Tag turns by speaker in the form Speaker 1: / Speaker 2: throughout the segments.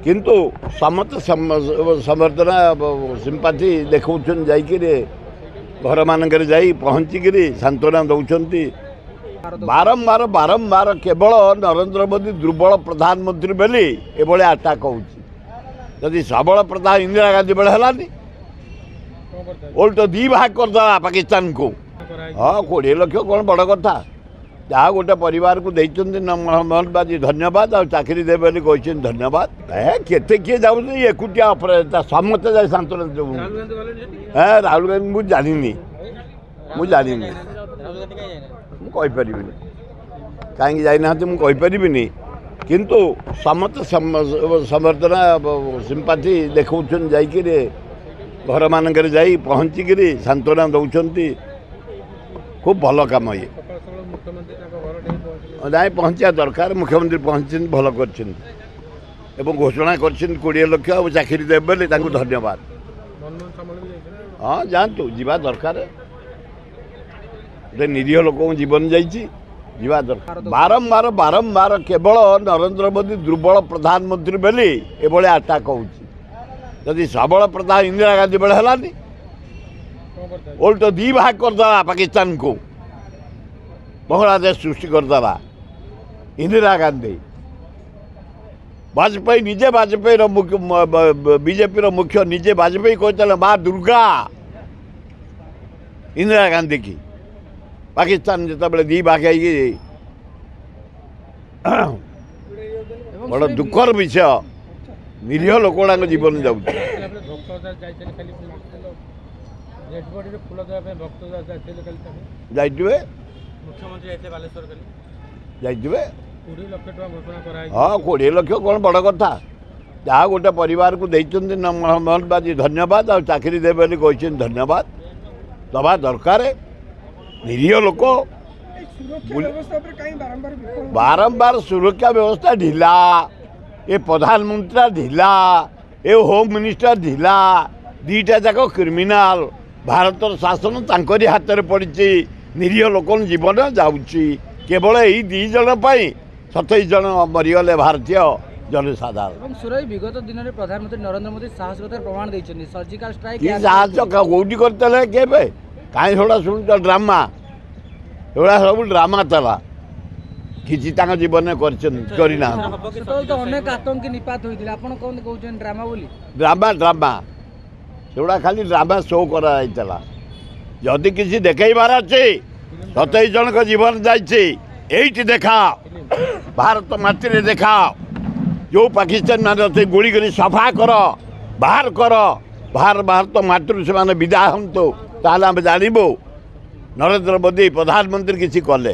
Speaker 1: किंतु समस्त समर्थना सिंपाथी देखौछन जाइकिरे घर मानकर जाई पहुँचिकी सांत्वना दौरान बारंबार बारंबार केवल नरेंद्र मोदी दुर्बल प्रधानमंत्री बोली एभली अटाक होदी सबल प्रधान इंदिरा गांधी बेले है उल्ट दी भाग करदा पाकिस्तान को। हाँ 20 लाख कौन बड़ कथा जहाँ गोटे परिवार को देते मोहनबाजी धन्यवाद और चाकरी देवे कहते धन्यवाद केते किए जाऊँ एकुटिया समस्ते जाए सांत्वना देव राहुल गांधी मुझे जानी मुझे कहीं जाना मुझे किंतु समस्त समर्थना सिंपाथी देखौछन जाइकिरे घर मानकर जाई पहुँचिकी सांत्वना दौरान खूब भल काम ये ना पहुँचा दरकार मुख्यमंत्री पहुँच भल कर घोषणा कर 20 लाख और चाकरी देवे धन्यवाद। हाँ जातु जीवा दरकार गोटे निरीह लोक जीवन जावा दरकार बारंबार बारंबार केवल नरेंद्र मोदी दुर्बल प्रधानमंत्री बोली एभली अटाक होदी सबल प्रधान इंदिरा गांधी बेले है उल्ट दी भाग करदा पाकिस्तान को बांग्लादेश सृष्टि करदा इंदिरा गांधी वाजपेयी निजे वाजपेयी बीजेपी मुख्य निजे वाजपेयी कहते माँ दुर्गा इंदिरा गांधी की पाकिस्तान जिते दी भाग बड़ दुखर विषय निरीह लोक जीवन जाऊँ जाइए हाँ 20 लाख कौन बड़ कथा जहाँ गोटे परिवार को देते मोहनबाजी धन्यवाद और चाकरी देवे कहते धन्यवाद दबा दरकार निरीह लोक बारंबार सुरक्षा व्यवस्था ढिला ये प्रधानमंत्री ढिला ये होम मिनिस्टर ढिला दीटा जाक क्रिमिनाल भारतर शासन तांकरी हाथ में पड़ी निरीह लोक जीवन जाऊँगी केवल यही 2 जन 27 जन मरीगले भारतीय जनसाधारण
Speaker 2: विगत दिन में प्रधानमंत्री नरेंद्र मोदी साहसिकतार प्रमाण देते सर्जिकल स्ट्राइक
Speaker 1: साहस कौटी करते केवे कहीं थोड़ा शुणुच ड्रामा एगुड़ा सब ड्रामा तला किसी जीवन में करना
Speaker 2: अनेक आतंकी निपात होता कौन ड्रामा बोली
Speaker 1: ड्रामा ड्रामा सेगुड़ा खाली ड्रामा शो कराइला जदि किसी देखबार अच्छे 27 जन का जीवन जाइए देखा भारत माटी देखा जो पाकिस्तान मान अच्छे गुड़ी कर सफा कर बाहर भारत माटी से विदा हम तो आम जानबू नरेंद्र मोदी प्रधानमंत्री किसी कले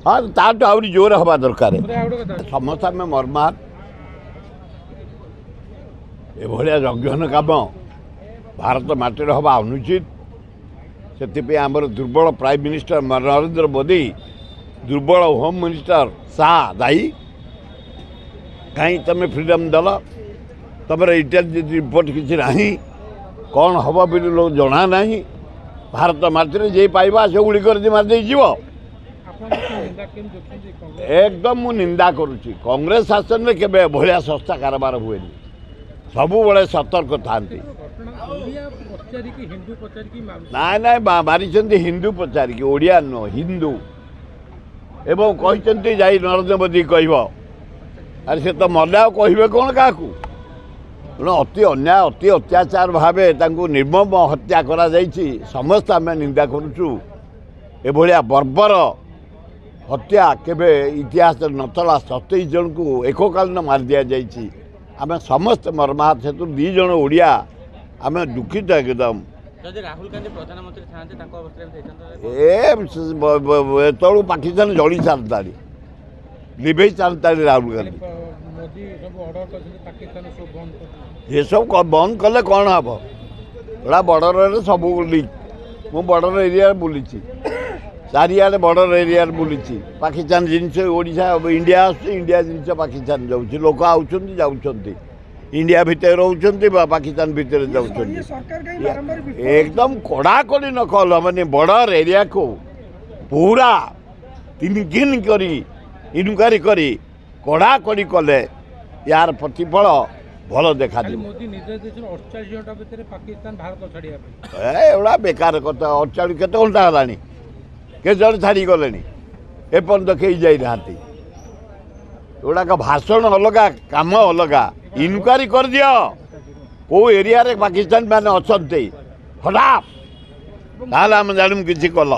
Speaker 1: हाँ ताठ आहरी जोर हवा दरकार समस्या में मर्माहत एभलिया यज्ञन काम भारत माटी हवा अनुचित से आमर दुर्बल प्राइम मिनिस्टर नरेंद्र मोदी दुर्बल होम मिनिस्टर शाह दायी कहीं तुम फ्रीडम दल तुम इंटेलिजेंस रिपोर्ट किसी ना कौन हम भी लोग जना ना भारत माटी जे पाइबा से गुड़ी कर मारदे जीव एकदम मु निंदा करुच्ची कांग्रेस शासन में केवे भलिया सस्ता कारबार हुए सब बड़े सतर्क था ना मारी हिंदू पचारिकी ओडिया नुह हिंदू एवं कहते जाई नरेंद्र मोदी कह अरे से तो मल्ला कहे कौन क्या अति अन्याय अति अत्याचार भाव निर्मम हत्या करा समस्त आम निंदा करुचु एभलिया बर्बर हत्या केवे इतिहास नथला 27 जन को एककालीन मार दि जाइए आम समस्त मर्माहत से 2 जन ओडिया आम दुखित एकदम
Speaker 2: राहुल गांधी प्रधानमंत्री
Speaker 1: एतलू पाकिस्तान जड़ी सारता लिभे सारता राहुल गांधी ये सब बंद कले कौन हम बड़ा बॉर्डर सब मु बॉर्डर एरिया बुली चारियाडे बॉर्डर एरिया बुली पाकिस्तान जिनस ओडिशा इंडिया इंडिया जिनस पाकिस्तान जाऊँगी लोक आउछन्ति जाउछन्ति इंडिया भितर रोचंती पाकिस्तान भितर जाउछन्ति एकदम कड़ाकड़ी नकल माने बॉर्डर एरिया को पूरा 3 दिन करी ଇନକ୍ୱାରି କରି କଡ଼ାକଡ଼ି କଲେ ୟାର ପ୍ରତିଫଳ ଭଲ ଦେଖାଯିବ।
Speaker 2: ମୋଦି ନିର୍ଦ୍ଦେଶ ଦେଇଛନ୍ତି 48 ଘଣ୍ଟା ଭିତରେ ପାକିସ୍ତାନ ଭାରତ ଛାଡ଼ିବା ପାଇଁ।
Speaker 1: ଏଗୁଡ଼ା ବେକାର କଥା। 48 କେତେ ଘଣ୍ଟା ହେଲାଣି? କେତେ ଜଣ ଛାଡ଼ି ଗଲେଣି? ଏପର୍ଯ୍ୟନ୍ତ କେହି ଯାଇନାହାନ୍ତି। ଏଗୁଡ଼ାକ ଭାଷଣ ଅଲଗା, କାମ ଅଲଗା। ଇନକ୍ୱାରି କରିଦିଅ କେଉଁ ଏରିଆରେ ପାକିସ୍ତାନ ମାନେ ଅଛନ୍ତି ହଠାତ୍, ତାହେଲେ ଆମେ ଜାଣିବୁ କିଛି କଲ।